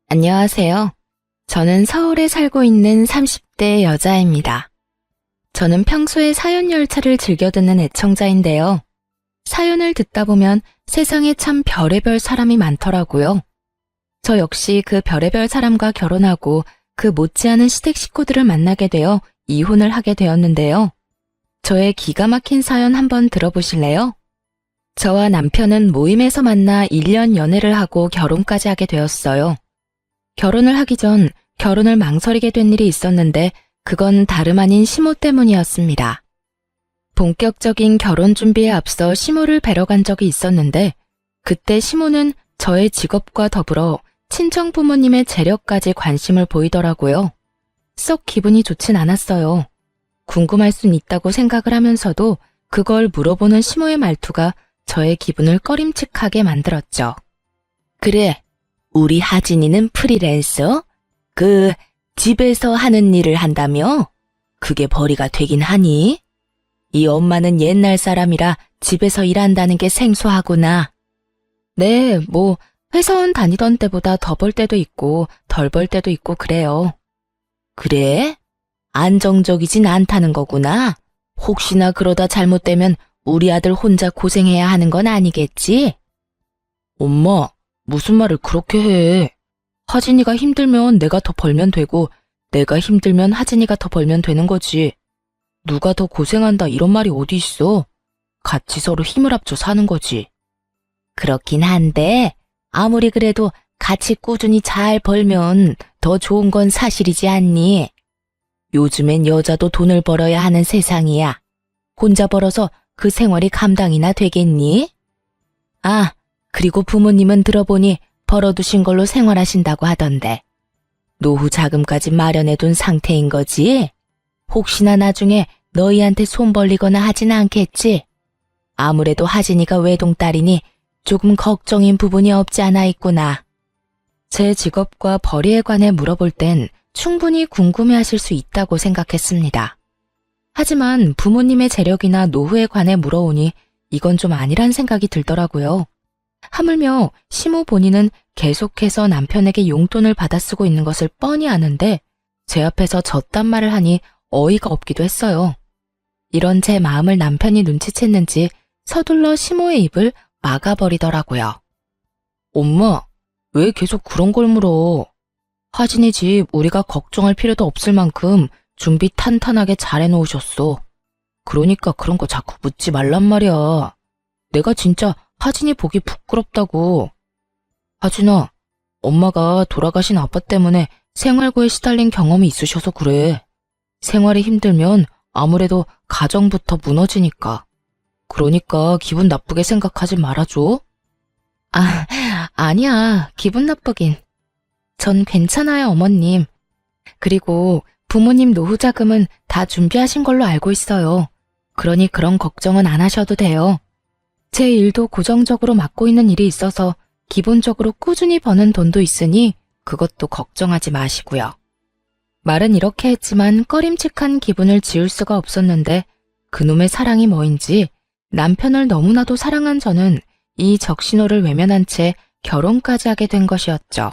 안녕하세요. 저는 서울에 살고 있는 30대 여자입니다. 저는 평소에 사연 열차를 즐겨 듣는 애청자인데요. 사연을 듣다 보면 세상에 참 별의별 사람이 많더라고요. 저 역시 그 별의별 사람과 결혼하고 그 못지않은 시댁 식구들을 만나게 되어 이혼을 하게 되었는데요. 저의 기가 막힌 사연 한번 들어보실래요? 저와 남편은 모임에서 만나 1년 연애를 하고 결혼까지 하게 되었어요. 결혼을 하기 전 결혼을 망설이게 된 일이 있었는데 그건 다름 아닌 시모 때문이었습니다. 본격적인 결혼 준비에 앞서 시모를 뵈러 간 적이 있었는데 그때 시모는 저의 직업과 더불어 친정 부모님의 재력까지 관심을 보이더라고요. 썩 기분이 좋진 않았어요. 궁금할 순 있다고 생각을 하면서도 그걸 물어보는 시모의 말투가 저의 기분을 꺼림칙하게 만들었죠. 그래, 우리 하진이는 프리랜서? 집에서 하는 일을 한다며? 그게 벌이가 되긴 하니? 이 엄마는 옛날 사람이라 집에서 일한다는 게 생소하구나. 네, 회사원 다니던 때보다 더 벌 때도 있고 덜 벌 때도 있고 그래요. 그래? 안정적이진 않다는 거구나. 혹시나 그러다 잘못되면 우리 아들 혼자 고생해야 하는 건 아니겠지? 엄마, 무슨 말을 그렇게 해. 하진이가 힘들면 내가 더 벌면 되고 내가 힘들면 하진이가 더 벌면 되는 거지. 누가 더 고생한다 이런 말이 어디 있어. 같이 서로 힘을 합쳐 사는 거지. 그렇긴 한데 아무리 그래도 같이 꾸준히 잘 벌면 더 좋은 건 사실이지 않니? 요즘엔 여자도 돈을 벌어야 하는 세상이야. 혼자 벌어서 그 생활이 감당이나 되겠니? 아, 그리고 부모님은 들어보니 벌어두신 걸로 생활하신다고 하던데. 노후 자금까지 마련해둔 상태인 거지? 혹시나 나중에 너희한테 손 벌리거나 하진 않겠지? 아무래도 하진이가 외동딸이니 조금 걱정인 부분이 없지 않아 있구나. 제 직업과 벌이에 관해 물어볼 땐 충분히 궁금해하실 수 있다고 생각했습니다. 하지만 부모님의 재력이나 노후에 관해 물어오니 이건 좀 아니란 생각이 들더라고요. 하물며 시모 본인은 계속해서 남편에게 용돈을 받아 쓰고 있는 것을 뻔히 아는데 제 앞에서 저딴 말을 하니 어이가 없기도 했어요. 이런 제 마음을 남편이 눈치챘는지 서둘러 시모의 입을 막아버리더라고요. 엄마, 왜 계속 그런 걸 물어? 하진이 집 우리가 걱정할 필요도 없을 만큼 준비 탄탄하게 잘 해놓으셨어. 그러니까 그런 거 자꾸 묻지 말란 말이야. 내가 진짜 하진이 보기 부끄럽다고. 하진아, 엄마가 돌아가신 아빠 때문에 생활고에 시달린 경험이 있으셔서 그래. 생활이 힘들면 아무래도 가정부터 무너지니까. 그러니까 기분 나쁘게 생각하지 말아줘. 아니야. 기분 나쁘긴. 전 괜찮아요, 어머님. 그리고 부모님 노후 자금은 다 준비하신 걸로 알고 있어요. 그러니 그런 걱정은 안 하셔도 돼요. 제 일도 고정적으로 맡고 있는 일이 있어서 기본적으로 꾸준히 버는 돈도 있으니 그것도 걱정하지 마시고요. 말은 이렇게 했지만 꺼림칙한 기분을 지울 수가 없었는데 그놈의 사랑이 뭐인지 남편을 너무나도 사랑한 저는 이 적신호를 외면한 채 결혼까지 하게 된 것이었죠.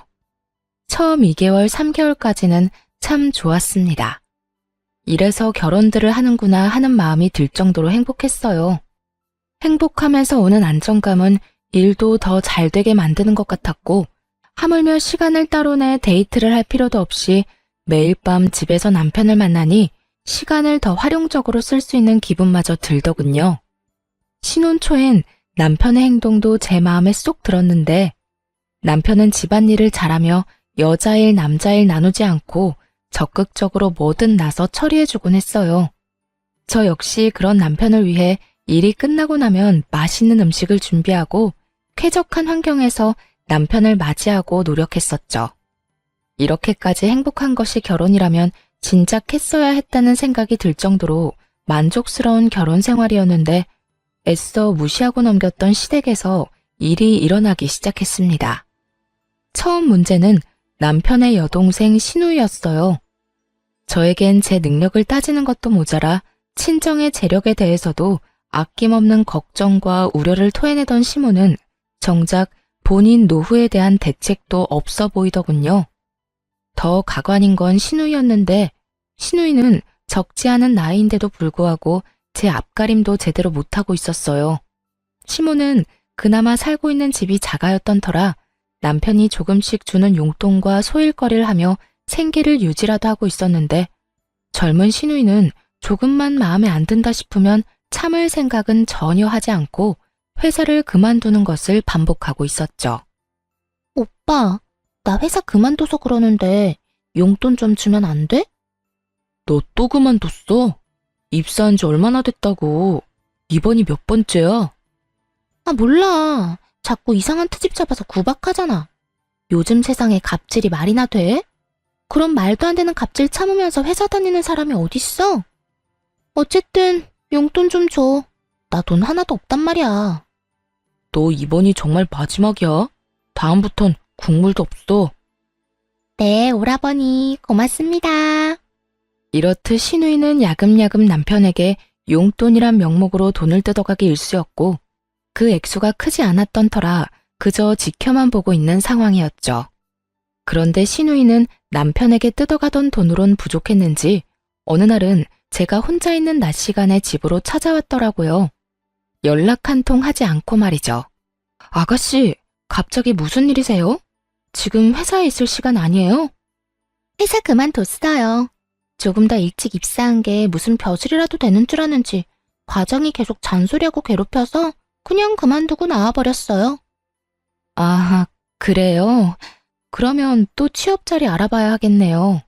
처음 2개월, 3개월까지는 참 좋았습니다. 이래서 결혼들을 하는구나 하는 마음이 들 정도로 행복했어요. 행복하면서 오는 안정감은 일도 더 잘 되게 만드는 것 같았고 하물며 시간을 따로 내 데이트를 할 필요도 없이 매일 밤 집에서 남편을 만나니 시간을 더 활용적으로 쓸 수 있는 기분마저 들더군요. 신혼 초엔 남편의 행동도 제 마음에 쏙 들었는데 남편은 집안일을 잘하며 여자일 남자일 나누지 않고 적극적으로 뭐든 나서 처리해주곤 했어요. 저 역시 그런 남편을 위해 일이 끝나고 나면 맛있는 음식을 준비하고 쾌적한 환경에서 남편을 맞이하고 노력했었죠. 이렇게까지 행복한 것이 결혼이라면 진작 했어야 했다는 생각이 들 정도로 만족스러운 결혼 생활이었는데 애써 무시하고 넘겼던 시댁에서 일이 일어나기 시작했습니다. 처음 문제는 남편의 여동생 신우였어요. 저에겐 제 능력을 따지는 것도 모자라 친정의 재력에 대해서도 아낌없는 걱정과 우려를 토해내던 시모는 정작 본인 노후에 대한 대책도 없어 보이더군요. 더 가관인 건 신우이였는데 신우이는 적지 않은 나이인데도 불구하고 제 앞가림도 제대로 못하고 있었어요. 시모는 그나마 살고 있는 집이 작아였던 터라 남편이 조금씩 주는 용돈과 소일거리를 하며 생계를 유지라도 하고 있었는데 젊은 신우이는 조금만 마음에 안 든다 싶으면 참을 생각은 전혀 하지 않고 회사를 그만두는 것을 반복하고 있었죠. 오빠, 나 회사 그만둬서 그러는데 용돈 좀 주면 안 돼? 너 또 그만뒀어? 입사한 지 얼마나 됐다고. 이번이 몇 번째야? 아, 몰라. 자꾸 이상한 트집 잡아서 구박하잖아. 요즘 세상에 갑질이 말이나 돼? 그럼 말도 안 되는 갑질 참으면서 회사 다니는 사람이 어딨어? 어쨌든 용돈 좀 줘. 나 돈 하나도 없단 말이야. 너 이번이 정말 마지막이야. 다음부턴 국물도 없어. 네, 오라버니 고맙습니다. 이렇듯 신우이는 야금야금 남편에게 용돈이란 명목으로 돈을 뜯어가기 일쑤였고 그 액수가 크지 않았던 터라 그저 지켜만 보고 있는 상황이었죠. 그런데 신우이는 남편에게 뜯어가던 돈으론 부족했는지 어느 날은 제가 혼자 있는 낮 시간에 집으로 찾아왔더라고요. 연락 한 통 하지 않고 말이죠. 아가씨, 갑자기 무슨 일이세요? 지금 회사에 있을 시간 아니에요? 회사 그만뒀어요. 조금 더 일찍 입사한 게 무슨 벼슬이라도 되는 줄 아는지 과장이 계속 잔소리하고 괴롭혀서 그냥 그만두고 나와버렸어요. 아, 그래요? 그러면 또 취업 자리 알아봐야 하겠네요.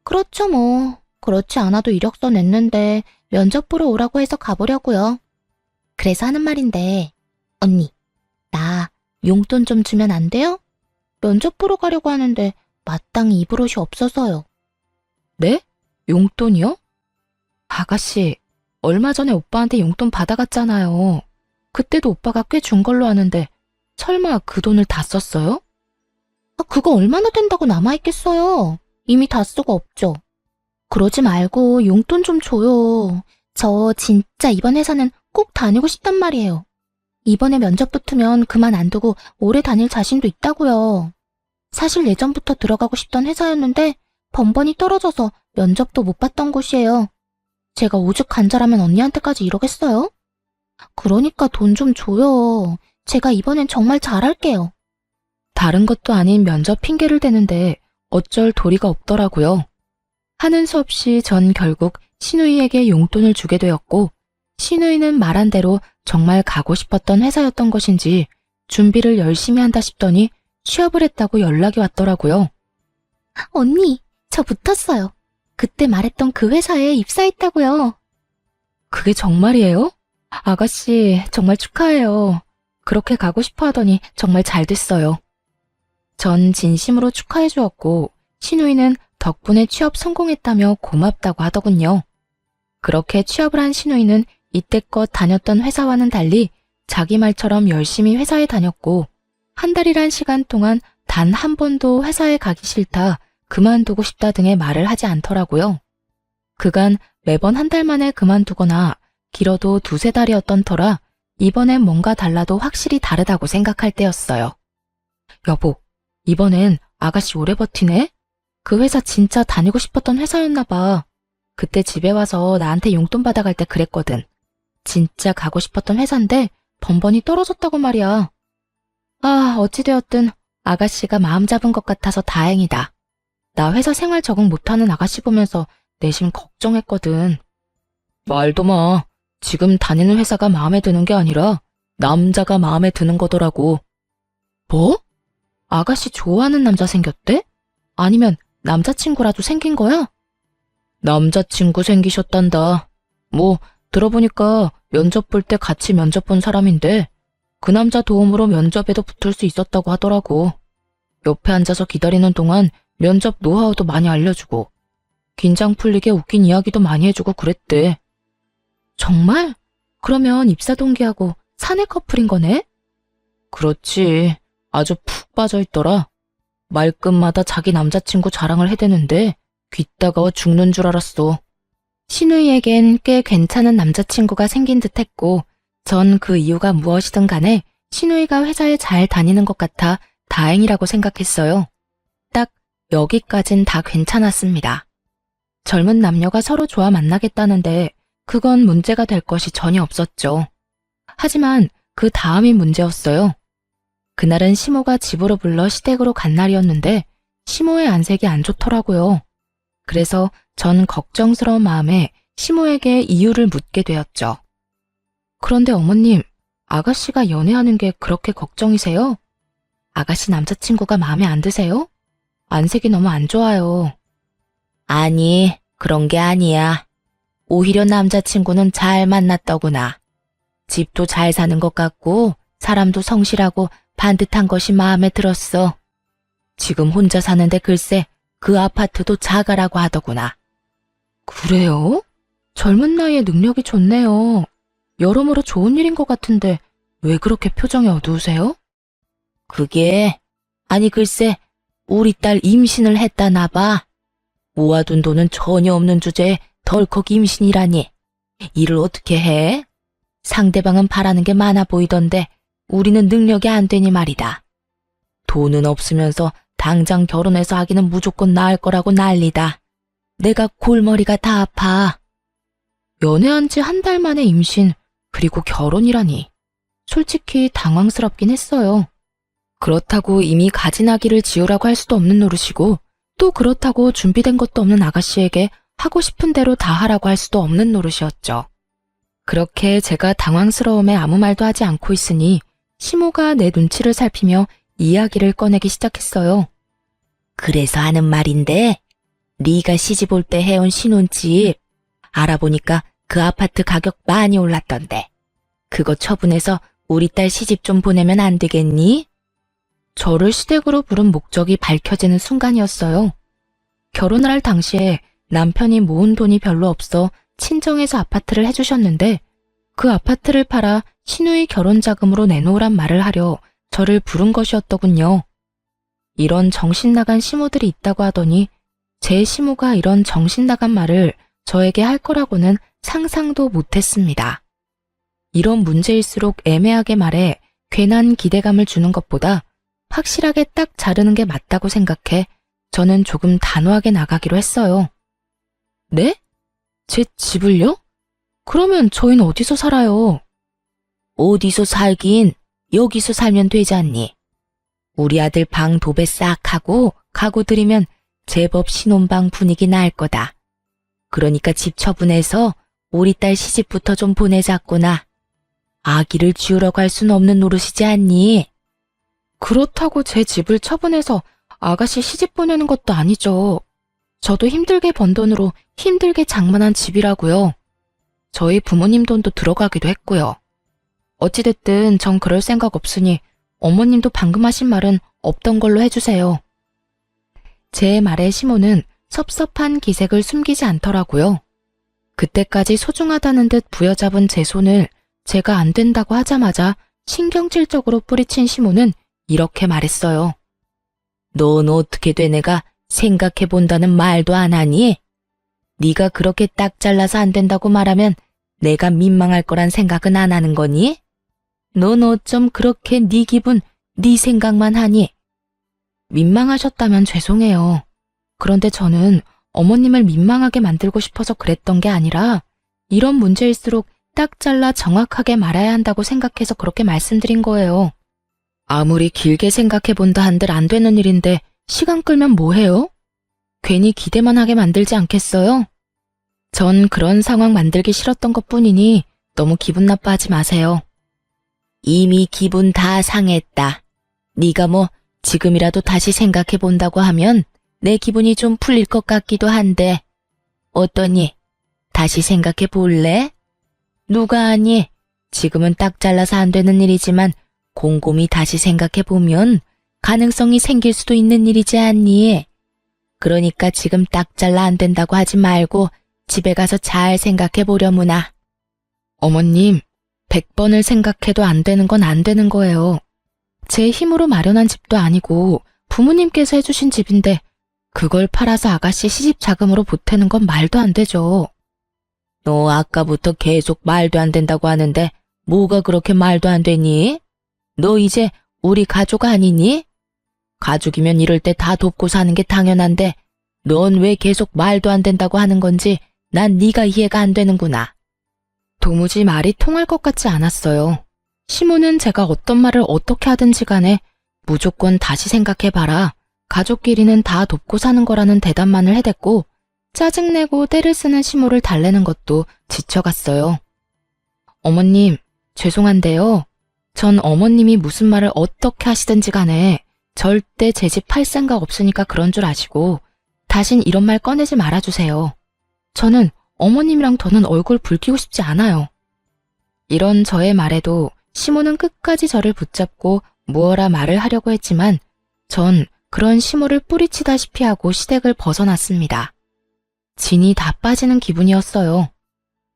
그렇죠 뭐. 그렇지 않아도 이력서 냈는데 면접 보러 오라고 해서 가보려고요. 그래서 하는 말인데 언니, 나 용돈 좀 주면 안 돼요? 면접 보러 가려고 하는데 마땅히 입을 옷이 없어서요. 네? 용돈이요? 아가씨, 얼마 전에 오빠한테 용돈 받아갔잖아요. 그때도 오빠가 꽤 준 걸로 아는데 설마 그 돈을 다 썼어요? 아, 그거 얼마나 된다고 남아있겠어요. 이미 다 쓰고 없죠. 그러지 말고 용돈 좀 줘요. 저 진짜 이번 회사는 꼭 다니고 싶단 말이에요. 이번에 면접 붙으면 그만 안 두고 오래 다닐 자신도 있다고요. 사실 예전부터 들어가고 싶던 회사였는데 번번이 떨어져서 면접도 못 봤던 곳이에요. 제가 오죽 간절하면 언니한테까지 이러겠어요? 그러니까 돈 좀 줘요. 제가 이번엔 정말 잘할게요. 다른 것도 아닌 면접 핑계를 대는데 어쩔 도리가 없더라고요. 하는 수 없이 전 결국 신우이에게 용돈을 주게 되었고 신우이는 말한 대로 정말 가고 싶었던 회사였던 것인지 준비를 열심히 한다 싶더니 취업을 했다고 연락이 왔더라고요. 언니, 저 붙었어요. 그때 말했던 그 회사에 입사했다고요. 그게 정말이에요? 아가씨, 정말 축하해요. 그렇게 가고 싶어 하더니 정말 잘 됐어요. 전 진심으로 축하해 주었고 신우이는 덕분에 취업 성공했다며 고맙다고 하더군요. 그렇게 취업을 한 신우이는 이때껏 다녔던 회사와는 달리 자기 말처럼 열심히 회사에 다녔고 한 달이란 시간 동안 단 한 번도 회사에 가기 싫다, 그만두고 싶다 등의 말을 하지 않더라고요. 그간 매번 한 달 만에 그만두거나 길어도 두세 달이었던 터라 이번엔 뭔가 달라도 확실히 다르다고 생각할 때였어요. 여보, 이번엔 아가씨 오래 버티네? 그 회사 진짜 다니고 싶었던 회사였나 봐. 그때 집에 와서 나한테 용돈 받아갈 때 그랬거든. 진짜 가고 싶었던 회사인데 번번이 떨어졌다고 말이야. 아, 어찌되었든 아가씨가 마음 잡은 것 같아서 다행이다. 나 회사 생활 적응 못하는 아가씨 보면서 내심 걱정했거든. 말도 마. 지금 다니는 회사가 마음에 드는 게 아니라 남자가 마음에 드는 거더라고. 뭐? 아가씨 좋아하는 남자 생겼대? 아니면 남자친구라도 생긴 거야? 남자친구 생기셨단다. 뭐 들어보니까 면접 볼 때 같이 면접 본 사람인데 그 남자 도움으로 면접에도 붙을 수 있었다고 하더라고. 옆에 앉아서 기다리는 동안 면접 노하우도 많이 알려주고 긴장 풀리게 웃긴 이야기도 많이 해주고 그랬대. 정말? 그러면 입사 동기하고 사내 커플인 거네? 그렇지. 아주 푹 빠져있더라. 말끝마다 자기 남자친구 자랑을 해대는데 귀 따가워 죽는 줄 알았어. 신우이에겐 꽤 괜찮은 남자친구가 생긴 듯 했고 전 그 이유가 무엇이든 간에 신우이가 회사에 잘 다니는 것 같아 다행이라고 생각했어요. 딱 여기까진 다 괜찮았습니다. 젊은 남녀가 서로 좋아 만나겠다는데 그건 문제가 될 것이 전혀 없었죠. 하지만 그 다음이 문제였어요. 그날은 시모가 집으로 불러 시댁으로 간 날이었는데 시모의 안색이 안 좋더라고요. 그래서 전 걱정스러운 마음에 시모에게 이유를 묻게 되었죠. 그런데 어머님, 아가씨가 연애하는 게 그렇게 걱정이세요? 아가씨 남자친구가 마음에 안 드세요? 안색이 너무 안 좋아요. 아니, 그런 게 아니야. 오히려 남자친구는 잘 만났더구나. 집도 잘 사는 것 같고 사람도 성실하고 반듯한 것이 마음에 들었어. 지금 혼자 사는데 글쎄 그 아파트도 자가라고 하더구나. 그래요? 젊은 나이에 능력이 좋네요. 여러모로 좋은 일인 것 같은데 왜 그렇게 표정이 어두우세요? 아니 글쎄 우리 딸 임신을 했다나 봐. 모아둔 돈은 전혀 없는 주제에 덜컥 임신이라니. 일을 어떻게 해? 상대방은 바라는 게 많아 보이던데 우리는 능력이 안 되니 말이다. 돈은 없으면서 당장 결혼해서 아기는 무조건 낳을 거라고 난리다. 내가 골머리가 다 아파. 연애한 지 한 달 만에 임신, 그리고 결혼이라니. 솔직히 당황스럽긴 했어요. 그렇다고 이미 가진 아기를 지우라고 할 수도 없는 노릇이고, 또 그렇다고 준비된 것도 없는 아가씨에게 하고 싶은 대로 다 하라고 할 수도 없는 노릇이었죠. 그렇게 제가 당황스러움에 아무 말도 하지 않고 있으니 시모가 내 눈치를 살피며 이야기를 꺼내기 시작했어요. 그래서 하는 말인데 네가 시집 올 때 해온 신혼집 알아보니까 그 아파트 가격 많이 올랐던데 그거 처분해서 우리 딸 시집 좀 보내면 안 되겠니? 저를 시댁으로 부른 목적이 밝혀지는 순간이었어요. 결혼을 할 당시에 남편이 모은 돈이 별로 없어 친정에서 아파트를 해주셨는데 그 아파트를 팔아 시누이 결혼 자금으로 내놓으란 말을 하려 저를 부른 것이었더군요. 이런 정신나간 시모들이 있다고 하더니 제 시모가 이런 정신나간 말을 저에게 할 거라고는 상상도 못했습니다. 이런 문제일수록 애매하게 말해 괜한 기대감을 주는 것보다 확실하게 딱 자르는 게 맞다고 생각해 저는 조금 단호하게 나가기로 했어요. 네? 제 집을요? 그러면 저희는 어디서 살아요? 어디서 살긴 여기서 살면 되지 않니? 우리 아들 방 도배 싹 하고 가구 들이면 제법 신혼방 분위기 날 거다. 그러니까 집 처분해서 우리 딸 시집부터 좀 보내자꾸나. 아기를 지우려고 할 순 없는 노릇이지 않니? 그렇다고 제 집을 처분해서 아가씨 시집 보내는 것도 아니죠. 저도 힘들게 번 돈으로 힘들게 장만한 집이라고요. 저희 부모님 돈도 들어가기도 했고요. 어찌됐든 전 그럴 생각 없으니 어머님도 방금 하신 말은 없던 걸로 해주세요. 제 말에 시모는 섭섭한 기색을 숨기지 않더라고요. 그때까지 소중하다는 듯 부여잡은 제 손을 제가 안 된다고 하자마자 신경질적으로 뿌리친 시모는 이렇게 말했어요. 넌 어떻게 된 애가 생각해본다는 말도 안 하니? 네가 그렇게 딱 잘라서 안 된다고 말하면 내가 민망할 거란 생각은 안 하는 거니? 넌 어쩜 그렇게 네 기분, 네 생각만 하니? 민망하셨다면 죄송해요. 그런데 저는 어머님을 민망하게 만들고 싶어서 그랬던 게 아니라 이런 문제일수록 딱 잘라 정확하게 말해야 한다고 생각해서 그렇게 말씀드린 거예요. 아무리 길게 생각해본다 한들 안 되는 일인데 시간 끌면 뭐해요? 괜히 기대만 하게 만들지 않겠어요? 전 그런 상황 만들기 싫었던 것뿐이니 너무 기분 나빠하지 마세요. 이미 기분 다 상했다. 네가 뭐 지금이라도 다시 생각해본다고 하면 내 기분이 좀 풀릴 것 같기도 한데 어떠니? 다시 생각해 볼래? 누가 아니? 지금은 딱 잘라서 안 되는 일이지만 곰곰이 다시 생각해 보면 가능성이 생길 수도 있는 일이지 않니? 그러니까 지금 딱 잘라 안 된다고 하지 말고 집에 가서 잘 생각해 보려무나. 어머님, 100번을 생각해도 안 되는 건 안 되는 거예요. 제 힘으로 마련한 집도 아니고 부모님께서 해주신 집인데 그걸 팔아서 아가씨 시집 자금으로 보태는 건 말도 안 되죠. 너 아까부터 계속 말도 안 된다고 하는데 뭐가 그렇게 말도 안 되니? 너 이제 우리 가족 아니니? 가족이면 이럴 때 다 돕고 사는 게 당연한데 넌 왜 계속 말도 안 된다고 하는 건지 난 네가 이해가 안 되는구나. 도무지 말이 통할 것 같지 않았어요. 시모는 제가 어떤 말을 어떻게 하든지 간에 무조건 다시 생각해봐라. 가족끼리는 다 돕고 사는 거라는 대답만을 해댔고 짜증내고 때를 쓰는 시모를 달래는 것도 지쳐갔어요. 어머님, 죄송한데요. 전 어머님이 무슨 말을 어떻게 하시든지 간에 절대 제 집 팔 생각 없으니까 그런 줄 아시고 다신 이런 말 꺼내지 말아주세요. 저는 어머님이랑 더는 얼굴 붉히고 싶지 않아요. 이런 저의 말에도 시모는 끝까지 저를 붙잡고 무어라 말을 하려고 했지만 전 그런 시모를 뿌리치다시피 하고 시댁을 벗어났습니다. 진이 다 빠지는 기분이었어요.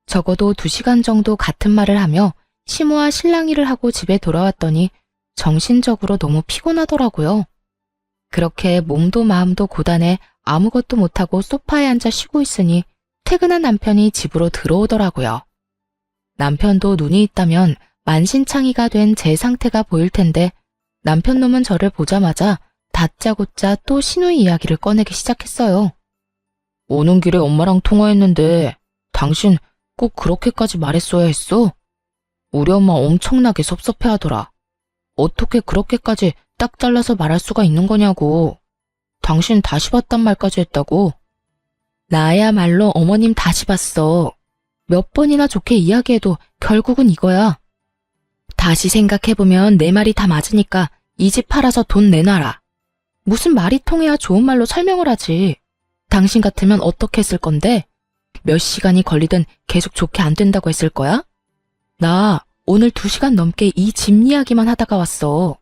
적어도 2시간 정도 같은 말을 하며 시모와 실랑이를 하고 집에 돌아왔더니 정신적으로 너무 피곤하더라고요. 그렇게 몸도 마음도 고단해 아무것도 못하고 소파에 앉아 쉬고 있으니 퇴근한 남편이 집으로 들어오더라고요. 남편도 눈이 있다면 만신창이가 된 제 상태가 보일 텐데 남편 놈은 저를 보자마자 다짜고짜 또 시누이 이야기를 꺼내기 시작했어요. 오는 길에 엄마랑 통화했는데 당신 꼭 그렇게까지 말했어야 했어? 우리 엄마 엄청나게 섭섭해하더라. 어떻게 그렇게까지 딱 잘라서 말할 수가 있는 거냐고. 당신 다시 봤단 말까지 했다고. 나야말로 어머님 다시 봤어. 몇 번이나 좋게 이야기해도 결국은 이거야. 다시 생각해보면 내 말이 다 맞으니까 이 집 팔아서 돈 내놔라. 무슨 말이 통해야 좋은 말로 설명을 하지. 당신 같으면 어떻게 했을 건데? 몇 시간이 걸리든 계속 좋게 안 된다고 했을 거야? 나 오늘 2시간 넘게 이 집 이야기만 하다가 왔어.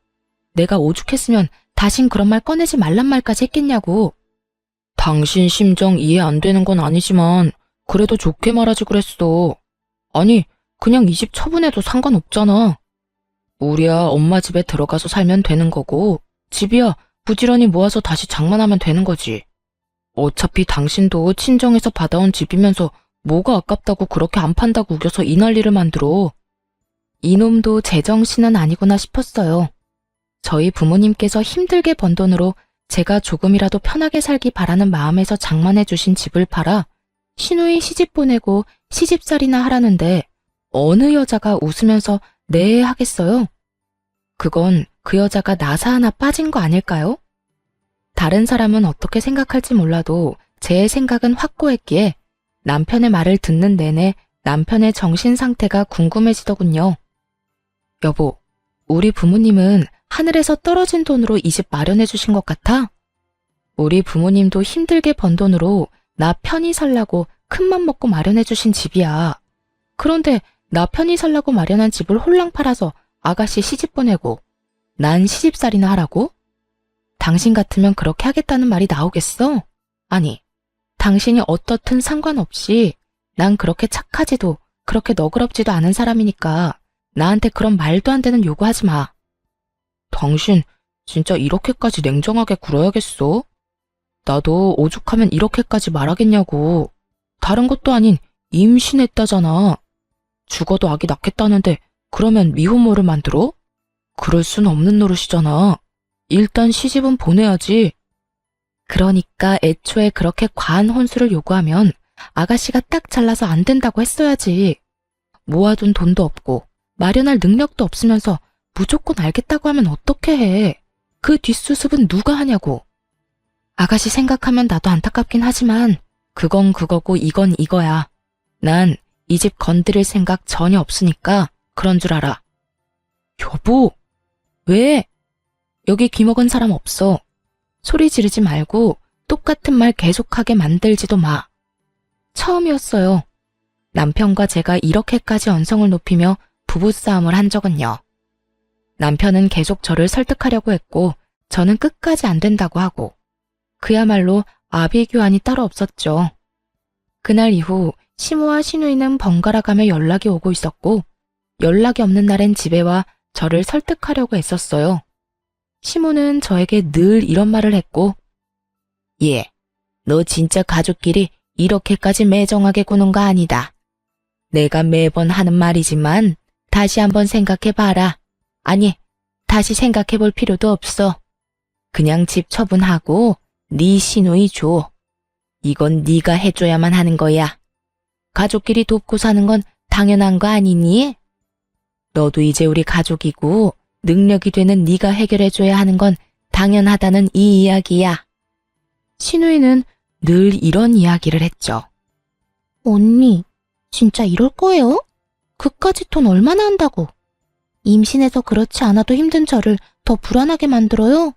내가 오죽했으면 다신 그런 말 꺼내지 말란 말까지 했겠냐고. 당신 심정 이해 안 되는 건 아니지만 그래도 좋게 말하지 그랬어. 아니, 그냥 이 집 처분해도 상관없잖아. 우리야 엄마 집에 들어가서 살면 되는 거고 집이야 부지런히 모아서 다시 장만하면 되는 거지. 어차피 당신도 친정에서 받아온 집이면서 뭐가 아깝다고 그렇게 안 판다고 우겨서 이 난리를 만들어. 이놈도 제정신은 아니구나 싶었어요. 저희 부모님께서 힘들게 번 돈으로 제가 조금이라도 편하게 살기 바라는 마음에서 장만해 주신 집을 팔아 시누이 시집 보내고 시집살이나 하라는데 어느 여자가 웃으면서 네 하겠어요? 그건 그 여자가 나사 하나 빠진 거 아닐까요? 다른 사람은 어떻게 생각할지 몰라도 제 생각은 확고했기에 남편의 말을 듣는 내내 남편의 정신 상태가 궁금해지더군요. 여보, 우리 부모님은 하늘에서 떨어진 돈으로 이 집 마련해 주신 것 같아? 우리 부모님도 힘들게 번 돈으로 나 편히 살라고 큰맘 먹고 마련해 주신 집이야. 그런데 나 편히 살라고 마련한 집을 홀랑 팔아서 아가씨 시집 보내고 난 시집살이나 하라고? 당신 같으면 그렇게 하겠다는 말이 나오겠어? 아니, 당신이 어떻든 상관없이 난 그렇게 착하지도 그렇게 너그럽지도 않은 사람이니까 나한테 그런 말도 안 되는 요구하지 마. 당신 진짜 이렇게까지 냉정하게 굴어야겠어? 나도 오죽하면 이렇게까지 말하겠냐고. 다른 것도 아닌 임신했다잖아. 죽어도 아기 낳겠다는데 그러면 미혼모를 만들어? 그럴 순 없는 노릇이잖아. 일단 시집은 보내야지. 그러니까 애초에 그렇게 과한 혼수를 요구하면 아가씨가 딱 잘라서 안 된다고 했어야지. 모아둔 돈도 없고 마련할 능력도 없으면서 무조건 알겠다고 하면 어떻게 해. 그 뒷수습은 누가 하냐고. 아가씨 생각하면 나도 안타깝긴 하지만 그건 그거고 이건 이거야. 난 이 집 건드릴 생각 전혀 없으니까 그런 줄 알아. 여보, 왜? 여기 귀먹은 사람 없어. 소리 지르지 말고 똑같은 말 계속하게 만들지도 마. 처음이었어요. 남편과 제가 이렇게까지 언성을 높이며 부부싸움을 한 적은요. 남편은 계속 저를 설득하려고 했고 저는 끝까지 안 된다고 하고 그야말로 아비규환이 따로 없었죠. 그날 이후 시모와 시누이는 번갈아 가며 연락이 오고 있었고 연락이 없는 날엔 집에 와 저를 설득하려고 애썼어요. 시모는 저에게 늘 이런 말을 했고 예, 너 진짜 가족끼리 이렇게까지 매정하게 구는 거 아니다. 내가 매번 하는 말이지만 다시 한번 생각해봐라. 아니, 다시 생각해 볼 필요도 없어. 그냥 집 처분하고 네 시누이 줘. 이건 네가 해줘야만 하는 거야. 가족끼리 돕고 사는 건 당연한 거 아니니? 너도 이제 우리 가족이고 능력이 되는 네가 해결해줘야 하는 건 당연하다는 이 이야기야. 시누이는 늘 이런 이야기를 했죠. 언니, 진짜 이럴 거예요? 그까짓 돈 얼마나 한다고? 임신해서 그렇지 않아도 힘든 저를 더 불안하게 만들어요?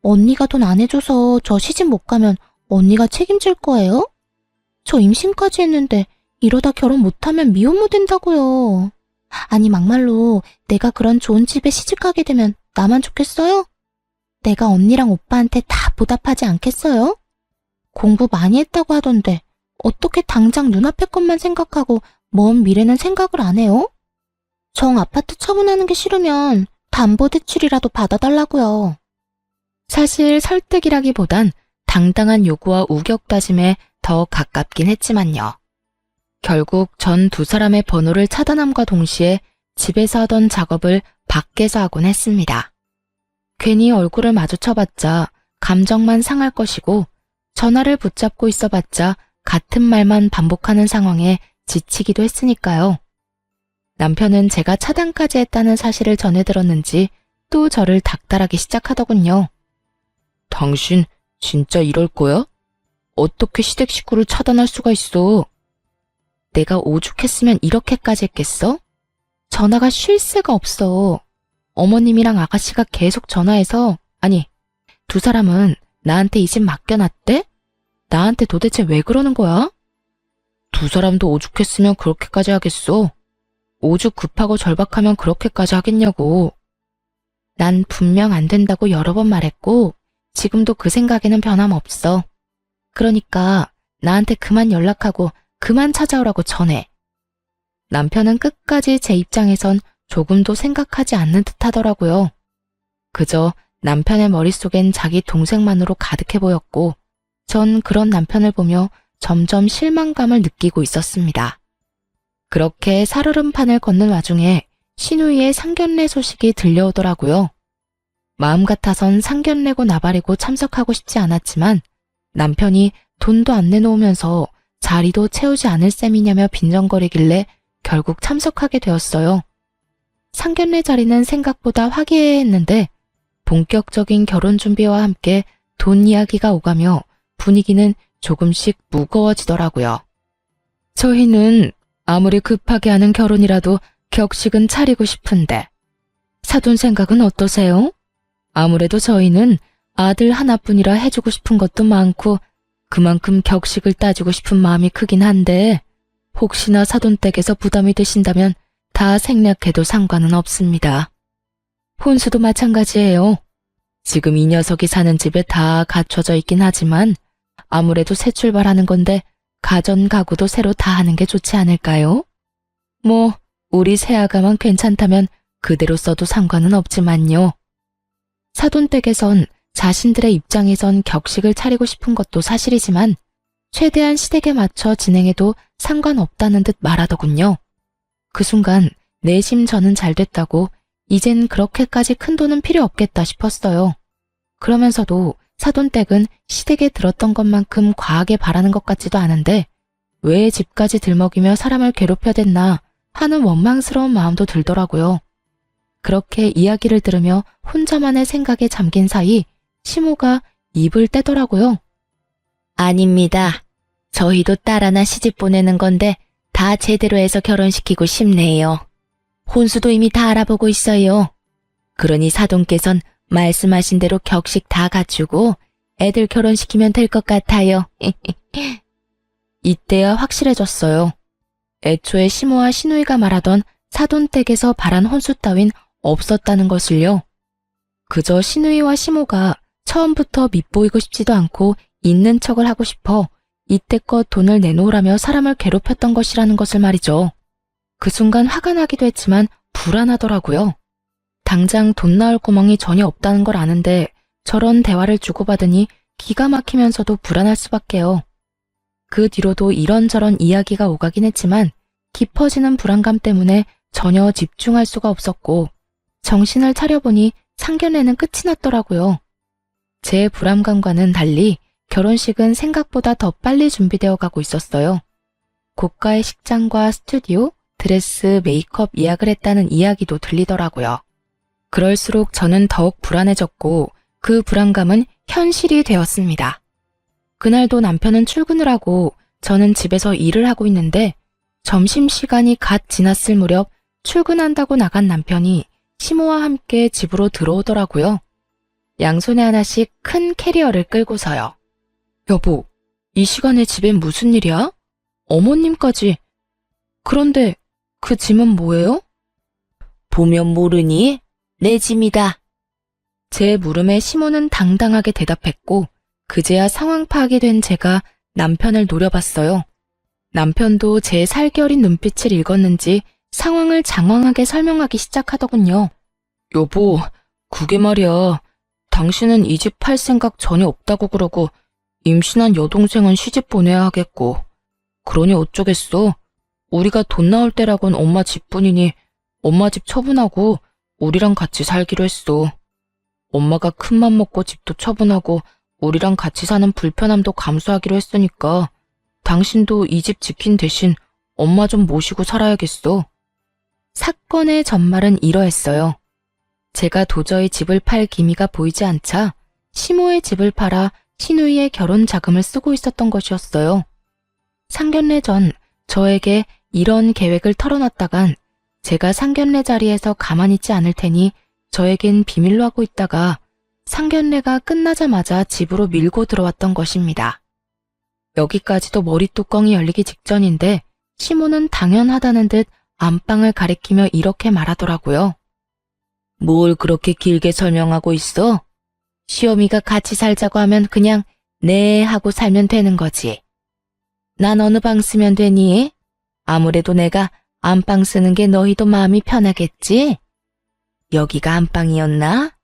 언니가 돈 안 해줘서 저 시집 못 가면 언니가 책임질 거예요? 저 임신까지 했는데 이러다 결혼 못하면 미혼모 된다고요. 아니 막말로 내가 그런 좋은 집에 시집가게 되면 나만 좋겠어요? 내가 언니랑 오빠한테 다 보답하지 않겠어요? 공부 많이 했다고 하던데 어떻게 당장 눈앞의 것만 생각하고 먼 미래는 생각을 안 해요? 정 아파트 처분하는 게 싫으면 담보대출이라도 받아달라고요. 사실 설득이라기보단 당당한 요구와 우격다짐에 더 가깝긴 했지만요. 결국 전 두 사람의 번호를 차단함과 동시에 집에서 하던 작업을 밖에서 하곤 했습니다. 괜히 얼굴을 마주쳐봤자 감정만 상할 것이고 전화를 붙잡고 있어봤자 같은 말만 반복하는 상황에 지치기도 했으니까요. 남편은 제가 차단까지 했다는 사실을 전해 들었는지 또 저를 닥달하기 시작하더군요. 당신 진짜 이럴 거야? 어떻게 시댁 식구를 차단할 수가 있어? 내가 오죽했으면 이렇게까지 했겠어? 전화가 쉴 새가 없어. 어머님이랑 아가씨가 계속 전화해서 아니, 두 사람은 나한테 이 집 맡겨놨대? 나한테 도대체 왜 그러는 거야? 두 사람도 오죽했으면 그렇게까지 하겠어? 오죽 급하고 절박하면 그렇게까지 하겠냐고. 난 분명 안 된다고 여러 번 말했고 지금도 그 생각에는 변함없어. 그러니까 나한테 그만 연락하고 그만 찾아오라고 전해. 남편은 끝까지 제 입장에선 조금도 생각하지 않는 듯 하더라고요. 그저 남편의 머릿속엔 자기 동생만으로 가득해 보였고 전 그런 남편을 보며 점점 실망감을 느끼고 있었습니다. 그렇게 살얼음판을 걷는 와중에 시누이의 상견례 소식이 들려오더라고요. 마음 같아선 상견례고 나발이고 참석하고 싶지 않았지만 남편이 돈도 안 내놓으면서 자리도 채우지 않을 셈이냐며 빈정거리길래 결국 참석하게 되었어요. 상견례 자리는 생각보다 화기애애했는데 본격적인 결혼 준비와 함께 돈 이야기가 오가며 분위기는 조금씩 무거워지더라고요. 저희는 아무리 급하게 하는 결혼이라도 격식은 차리고 싶은데 사돈 생각은 어떠세요? 아무래도 저희는 아들 하나뿐이라 해주고 싶은 것도 많고 그만큼 격식을 따지고 싶은 마음이 크긴 한데 혹시나 사돈 댁에서 부담이 되신다면 다 생략해도 상관은 없습니다. 혼수도 마찬가지예요. 지금 이 녀석이 사는 집에 다 갖춰져 있긴 하지만 아무래도 새 출발하는 건데 가전 가구도 새로 다 하는 게 좋지 않을까요? 뭐 우리 새아가만 괜찮다면 그대로 써도 상관은 없지만요. 사돈 댁에선 자신들의 입장에선 격식을 차리고 싶은 것도 사실이지만 최대한 시댁에 맞춰 진행해도 상관없다는 듯 말하더군요. 그 순간 내심 저는 잘 됐다고 이젠 그렇게까지 큰 돈은 필요 없겠다 싶었어요. 그러면서도 사돈 댁은 시댁에 들었던 것만큼 과하게 바라는 것 같지도 않은데 왜 집까지 들먹이며 사람을 괴롭혀댔나 하는 원망스러운 마음도 들더라고요. 그렇게 이야기를 들으며 혼자만의 생각에 잠긴 사이 시모가 입을 떼더라고요. 아닙니다. 저희도 딸 하나 시집 보내는 건데 다 제대로 해서 결혼시키고 싶네요. 혼수도 이미 다 알아보고 있어요. 그러니 사돈께선 말씀하신 대로 격식 다 갖추고 애들 결혼시키면 될 것 같아요. 이때야 확실해졌어요. 애초에 시모와 시누이가 말하던 사돈 댁에서 바란 혼수 따윈 없었다는 것을요. 그저 시누이와 시모가 처음부터 밉보이고 싶지도 않고 있는 척을 하고 싶어 이때껏 돈을 내놓으라며 사람을 괴롭혔던 것이라는 것을 말이죠. 그 순간 화가 나기도 했지만 불안하더라고요. 당장 돈 나올 구멍이 전혀 없다는 걸 아는데 저런 대화를 주고받으니 기가 막히면서도 불안할 수밖에요. 그 뒤로도 이런저런 이야기가 오가긴 했지만 깊어지는 불안감 때문에 전혀 집중할 수가 없었고 정신을 차려보니 상견례는 끝이 났더라고요. 제 불안감과는 달리 결혼식은 생각보다 더 빨리 준비되어 가고 있었어요. 고가의 식장과 스튜디오, 드레스, 메이크업 예약을 했다는 이야기도 들리더라고요. 그럴수록 저는 더욱 불안해졌고 그 불안감은 현실이 되었습니다. 그날도 남편은 출근을 하고 저는 집에서 일을 하고 있는데 점심시간이 갓 지났을 무렵 출근한다고 나간 남편이 시모와 함께 집으로 들어오더라고요. 양손에 하나씩 큰 캐리어를 끌고서요. 여보, 이 시간에 집엔 무슨 일이야? 어머님까지. 그런데 그 짐은 뭐예요? 보면 모르니? 내 짐이다. 제 물음에 시모는 당당하게 대답했고 그제야 상황 파악이 된 제가 남편을 노려봤어요. 남편도 제 살결인 눈빛을 읽었는지 상황을 장황하게 설명하기 시작하더군요. 여보, 그게 말이야. 당신은 이 집 팔 생각 전혀 없다고 그러고 임신한 여동생은 시집 보내야 하겠고. 그러니 어쩌겠어. 우리가 돈 나올 때라곤 엄마 집뿐이니 엄마 집 처분하고 우리랑 같이 살기로 했어. 엄마가 큰맘 먹고 집도 처분하고 우리랑 같이 사는 불편함도 감수하기로 했으니까 당신도 이 집 지킨 대신 엄마 좀 모시고 살아야겠어. 사건의 전말은 이러했어요. 제가 도저히 집을 팔 기미가 보이지 않자 시모의 집을 팔아 시누이의 결혼 자금을 쓰고 있었던 것이었어요. 상견례 전 저에게 이런 계획을 털어놨다간 제가 상견례 자리에서 가만히 있지 않을 테니 저에겐 비밀로 하고 있다가 상견례가 끝나자마자 집으로 밀고 들어왔던 것입니다. 여기까지도 머리뚜껑이 열리기 직전인데 시모는 당연하다는 듯 안방을 가리키며 이렇게 말하더라고요. 뭘 그렇게 길게 설명하고 있어? 시어미가 같이 살자고 하면 그냥 네 하고 살면 되는 거지. 난 어느 방 쓰면 되니? 아무래도 내가 안방 쓰는 게 너희도 마음이 편하겠지? 여기가 안방이었나?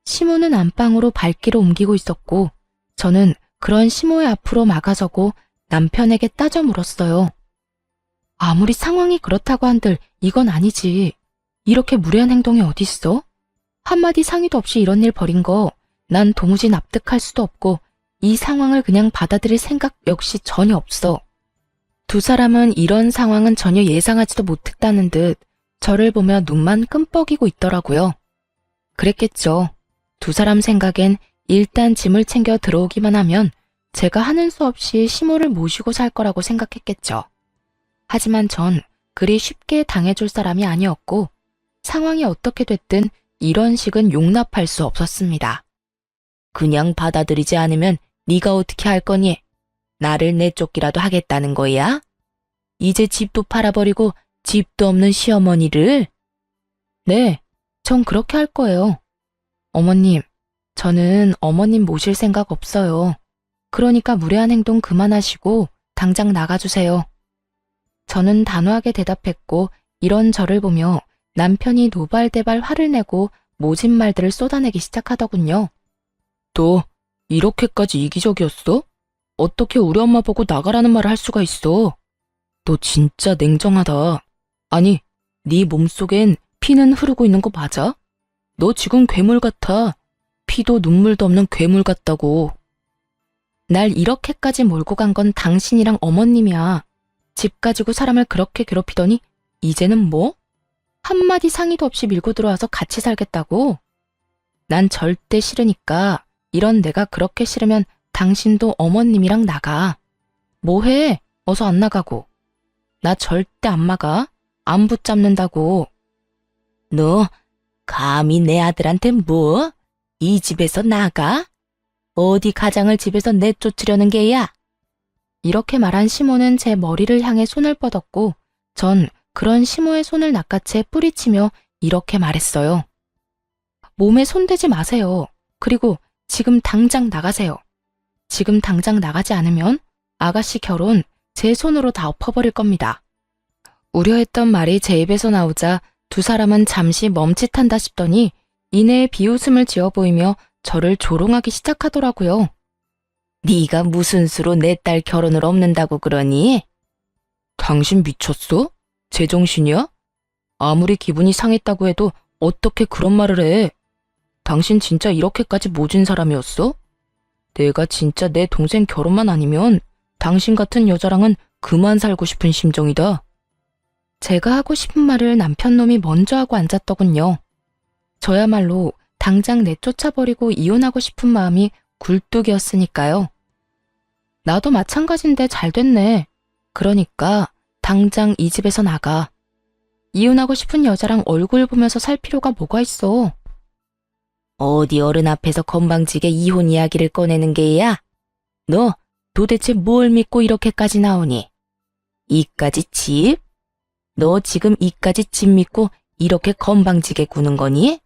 시모는 안방으로 발길을 옮기고 있었고 저는 그런 시모의 앞으로 막아서고 남편에게 따져 물었어요. 아무리 상황이 그렇다고 한들 이건 아니지. 이렇게 무례한 행동이 어딨어? 한마디 상의도 없이 이런 일 벌인 거 난 도무지 납득할 수도 없고 이 상황을 그냥 받아들일 생각 역시 전혀 없어. 두 사람은 이런 상황은 전혀 예상하지도 못했다는 듯 저를 보며 눈만 끔뻑이고 있더라고요. 그랬겠죠. 두 사람 생각엔 일단 짐을 챙겨 들어오기만 하면 제가 하는 수 없이 시모를 모시고 살 거라고 생각했겠죠. 하지만 전 그리 쉽게 당해줄 사람이 아니었고 상황이 어떻게 됐든 이런 식은 용납할 수 없었습니다. 그냥 받아들이지 않으면 네가 어떻게 할 거니? 나를 내쫓기라도 하겠다는 거야? 이제 집도 팔아버리고 집도 없는 시어머니를? 네, 전 그렇게 할 거예요. 어머님, 저는 어머님 모실 생각 없어요. 그러니까 무례한 행동 그만하시고 당장 나가주세요. 저는 단호하게 대답했고 이런 저를 보며 남편이 노발대발 화를 내고 모진 말들을 쏟아내기 시작하더군요. 너 이렇게까지 이기적이었어? 어떻게 우리 엄마 보고 나가라는 말을 할 수가 있어? 너 진짜 냉정하다. 아니, 네 몸속엔 피는 흐르고 있는 거 맞아? 너 지금 괴물 같아. 피도 눈물도 없는 괴물 같다고. 날 이렇게까지 몰고 간 건 당신이랑 어머님이야. 집 가지고 사람을 그렇게 괴롭히더니 이제는 뭐? 한마디 상의도 없이 밀고 들어와서 같이 살겠다고? 난 절대 싫으니까 이런 내가 그렇게 싫으면 당신도 어머님이랑 나가. 뭐해? 어서 안 나가고. 나 절대 안 막아. 안 붙잡는다고. 너 감히 내 아들한테 뭐? 이 집에서 나가? 어디 가장을 집에서 내쫓으려는 게야? 이렇게 말한 시모는 제 머리를 향해 손을 뻗었고 전 그런 시모의 손을 낚아채 뿌리치며 이렇게 말했어요. 몸에 손대지 마세요. 그리고 지금 당장 나가세요. 지금 당장 나가지 않으면 아가씨 결혼 제 손으로 다 엎어버릴 겁니다. 우려했던 말이 제 입에서 나오자 두 사람은 잠시 멈칫한다 싶더니 이내에 비웃음을 지어 보이며 저를 조롱하기 시작하더라고요. 네가 무슨 수로 내 딸 결혼을 없는다고 그러니? 당신 미쳤어? 제정신이야? 아무리 기분이 상했다고 해도 어떻게 그런 말을 해? 당신 진짜 이렇게까지 모진 사람이었어? 내가 진짜 내 동생 결혼만 아니면 당신 같은 여자랑은 그만 살고 싶은 심정이다. 제가 하고 싶은 말을 남편 놈이 먼저 하고 앉았더군요. 저야말로 당장 내쫓아버리고 이혼하고 싶은 마음이 굴뚝이었으니까요. 나도 마찬가지인데 잘 됐네. 그러니까 당장 이 집에서 나가. 이혼하고 싶은 여자랑 얼굴 보면서 살 필요가 뭐가 있어. 어디 어른 앞에서 건방지게 이혼 이야기를 꺼내는 게야? 너 도대체 뭘 믿고 이렇게까지 나오니? 이까지 집? 너 지금 이까지 집 믿고 이렇게 건방지게 구는 거니?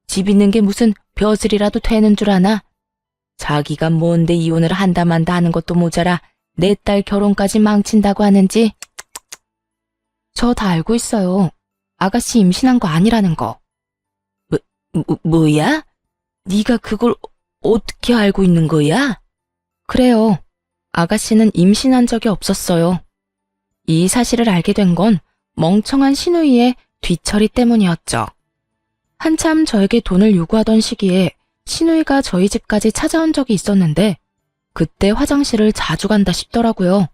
집 있는 게 무슨 벼슬이라도 되는 줄 아나? 자기가 뭔데 이혼을 한다 만다 하는 것도 모자라 내 딸 결혼까지 망친다고 하는지. 저 다 알고 있어요. 아가씨 임신한 거 아니라는 거. 뭐야? 네가 그걸 어떻게 알고 있는 거야? 그래요. 아가씨는 임신한 적이 없었어요. 이 사실을 알게 된 건 멍청한 신우이의 뒤처리 때문이었죠. 한참 저에게 돈을 요구하던 시기에 신우이가 저희 집까지 찾아온 적이 있었는데 그때 화장실을 자주 간다 싶더라고요.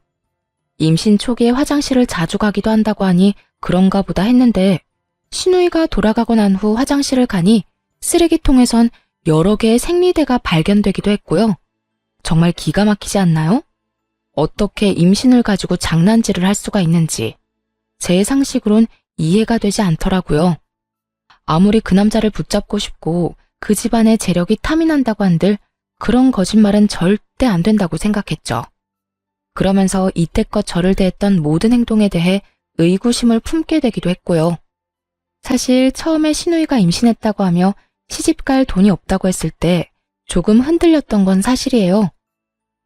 임신 초기에 화장실을 자주 가기도 한다고 하니 그런가 보다 했는데 신우이가 돌아가고 난 후 화장실을 가니 쓰레기통에선 여러 개의 생리대가 발견되기도 했고요. 정말 기가 막히지 않나요? 어떻게 임신을 가지고 장난질을 할 수가 있는지 제 상식으론 이해가 되지 않더라고요. 아무리 그 남자를 붙잡고 싶고 그 집안의 재력이 탐이 난다고 한들 그런 거짓말은 절대 안 된다고 생각했죠. 그러면서 이때껏 저를 대했던 모든 행동에 대해 의구심을 품게 되기도 했고요. 사실 처음에 신우이가 임신했다고 하며 시집갈 돈이 없다고 했을 때 조금 흔들렸던 건 사실이에요.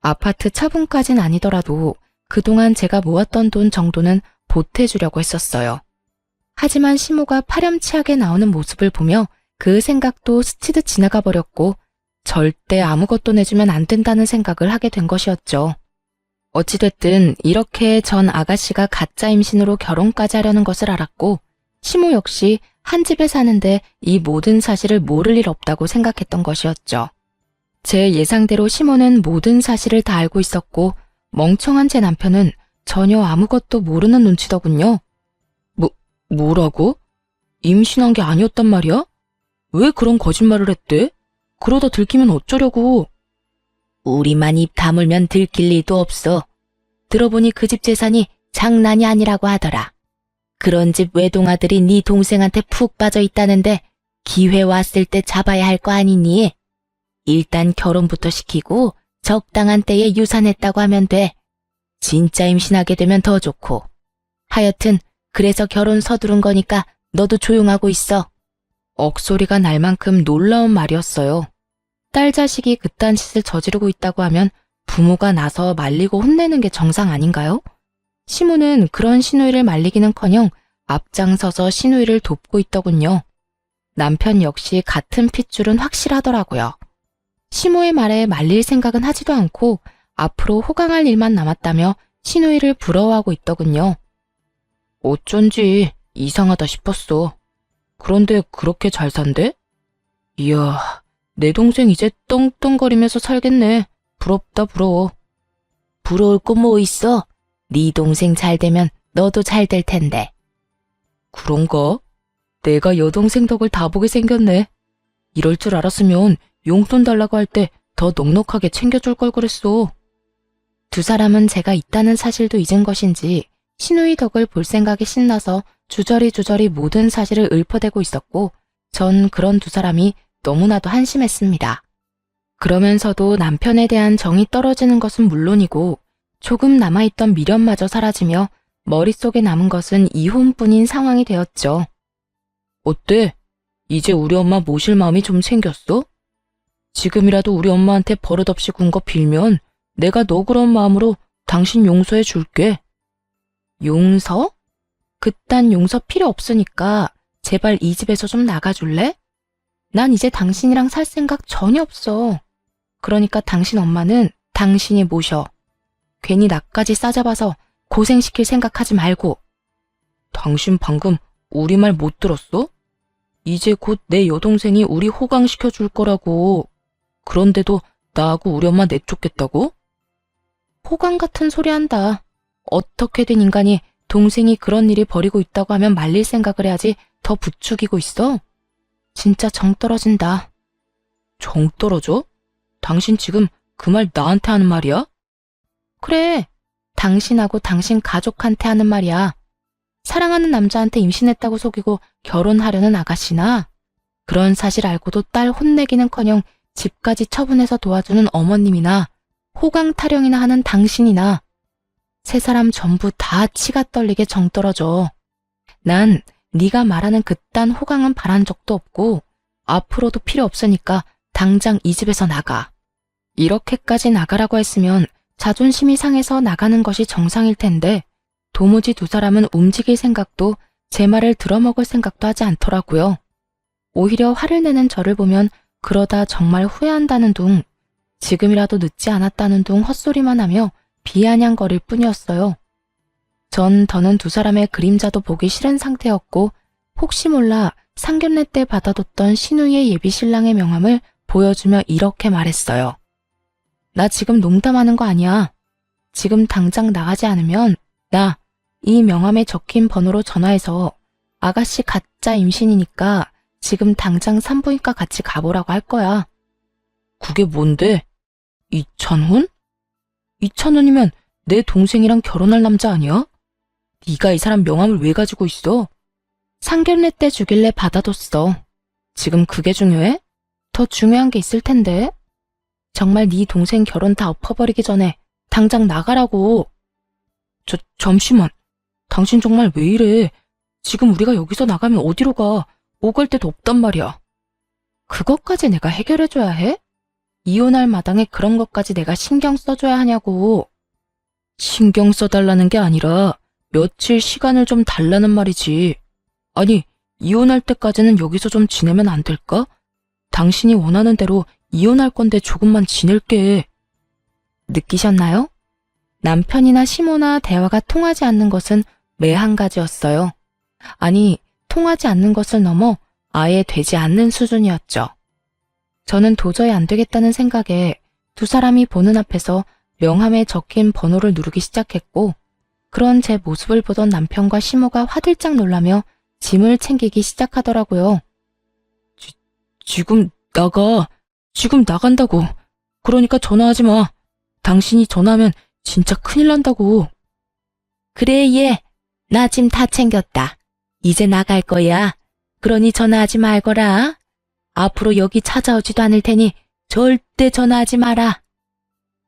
아파트 차분까진 아니더라도 그동안 제가 모았던 돈 정도는 보태주려고 했었어요. 하지만 시모가 파렴치하게 나오는 모습을 보며 그 생각도 스치듯 지나가 버렸고 절대 아무것도 내주면 안 된다는 생각을 하게 된 것이었죠. 어찌됐든 이렇게 전 아가씨가 가짜 임신으로 결혼까지 하려는 것을 알았고 시모 역시 한 집에 사는데 이 모든 사실을 모를 일 없다고 생각했던 것이었죠. 제 예상대로 시모는 모든 사실을 다 알고 있었고 멍청한 제 남편은 전혀 아무것도 모르는 눈치더군요. 뭐라고? 임신한 게 아니었단 말이야? 왜 그런 거짓말을 했대? 그러다 들키면 어쩌려고? 우리만 입 다물면 들킬 리도 없어. 들어보니 그 집 재산이 장난이 아니라고 하더라. 그런 집 외동아들이 네 동생한테 푹 빠져 있다는데 기회 왔을 때 잡아야 할 거 아니니? 일단 결혼부터 시키고 적당한 때에 유산했다고 하면 돼. 진짜 임신하게 되면 더 좋고. 하여튼 그래서 결혼 서두른 거니까 너도 조용하고 있어. 억소리가 날 만큼 놀라운 말이었어요. 딸 자식이 그딴 짓을 저지르고 있다고 하면 부모가 나서 말리고 혼내는 게 정상 아닌가요? 시모는 그런 시누이를 말리기는커녕 앞장서서 시누이를 돕고 있더군요. 남편 역시 같은 핏줄은 확실하더라고요. 시모의 말에 말릴 생각은 하지도 않고 앞으로 호강할 일만 남았다며 시누이를 부러워하고 있더군요. 어쩐지 이상하다 싶었어. 그런데 그렇게 잘 산대? 이야, 내 동생 이제 떵떵거리면서 살겠네. 부럽다 부러워. 부러울 거 뭐 있어? 네 동생 잘 되면 너도 잘 될 텐데. 그런가? 내가 여동생 덕을 다 보게 생겼네. 이럴 줄 알았으면 용돈 달라고 할 때 더 넉넉하게 챙겨줄 걸 그랬어. 두 사람은 제가 있다는 사실도 잊은 것인지 시누이 덕을 볼 생각이 신나서 주저리 모든 사실을 읊어대고 있었고 전 그런 두 사람이 너무나도 한심했습니다. 그러면서도 남편에 대한 정이 떨어지는 것은 물론이고 조금 남아있던 미련마저 사라지며 머릿속에 남은 것은 이혼뿐인 상황이 되었죠. 어때? 이제 우리 엄마 모실 마음이 좀 생겼어? 지금이라도 우리 엄마한테 버릇없이 군 거 빌면 내가 너 그런 마음으로 당신 용서해 줄게. 용서? 그딴 용서 필요 없으니까 제발 이 집에서 좀 나가줄래? 난 이제 당신이랑 살 생각 전혀 없어. 그러니까 당신 엄마는 당신이 모셔. 괜히 나까지 싸잡아서 고생시킬 생각하지 말고. 당신 방금 우리 말 못 들었어? 이제 곧 내 여동생이 우리 호강시켜줄 거라고. 그런데도 나하고 우리 엄마 내쫓겠다고? 호강 같은 소리 한다. 어떻게 된 인간이 동생이 그런 일이 벌이고 있다고 하면 말릴 생각을 해야지 더 부추기고 있어? 진짜 정 떨어진다. 정 떨어져? 당신 지금 그 말 나한테 하는 말이야? 그래, 당신하고 당신 가족한테 하는 말이야. 사랑하는 남자한테 임신했다고 속이고 결혼하려는 아가씨나 그런 사실 알고도 딸 혼내기는커녕 집까지 처분해서 도와주는 어머님이나 호강 타령이나 하는 당신이나 세 사람 전부 다 치가 떨리게 정 떨어져. 난 네가 말하는 그딴 호강은 바란 적도 없고 앞으로도 필요 없으니까 당장 이 집에서 나가. 이렇게까지 나가라고 했으면 자존심이 상해서 나가는 것이 정상일 텐데 도무지 두 사람은 움직일 생각도 제 말을 들어먹을 생각도 하지 않더라고요. 오히려 화를 내는 저를 보면 그러다 정말 후회한다는 둥, 지금이라도 늦지 않았다는 둥 헛소리만 하며 비아냥거릴 뿐이었어요. 전 더는 두 사람의 그림자도 보기 싫은 상태였고 혹시 몰라 상견례 때 받아뒀던 신우이의 예비 신랑의 명함을 보여주며 이렇게 말했어요. 나 지금 농담하는 거 아니야. 지금 당장 나가지 않으면 나 이 명함에 적힌 번호로 전화해서 아가씨 가짜 임신이니까 지금 당장 산부인과 같이 가보라고 할 거야. 그게 뭔데? 이찬훈? 이찬훈이면 내 동생이랑 결혼할 남자 아니야? 네가 이 사람 명함을 왜 가지고 있어? 상견례 때 주길래 받아뒀어. 지금 그게 중요해? 더 중요한 게 있을 텐데. 정말 네 동생 결혼 다 엎어버리기 전에 당장 나가라고. 잠시만. 당신 정말 왜 이래? 지금 우리가 여기서 나가면 어디로 가? 오갈 데도 없단 말이야. 그것까지 내가 해결해줘야 해? 이혼할 마당에 그런 것까지 내가 신경 써줘야 하냐고. 신경 써달라는 게 아니라 며칠 시간을 좀 달라는 말이지. 아니, 이혼할 때까지는 여기서 좀 지내면 안 될까? 당신이 원하는 대로 이혼할 건데 조금만 지낼게. 느끼셨나요? 남편이나 시모나 대화가 통하지 않는 것은 매 한 가지였어요. 아니, 통하지 않는 것을 넘어 아예 되지 않는 수준이었죠. 저는 도저히 안 되겠다는 생각에 두 사람이 보는 앞에서 명함에 적힌 번호를 누르기 시작했고 그런 제 모습을 보던 남편과 시모가 화들짝 놀라며 짐을 챙기기 시작하더라고요. 지금 나가. 지금 나간다고. 그러니까 전화하지 마. 당신이 전화하면 진짜 큰일 난다고. 그래, 얘. 나 짐 다 챙겼다. 이제 나갈 거야. 그러니 전화하지 말거라. 앞으로 여기 찾아오지도 않을 테니 절대 전화하지 마라.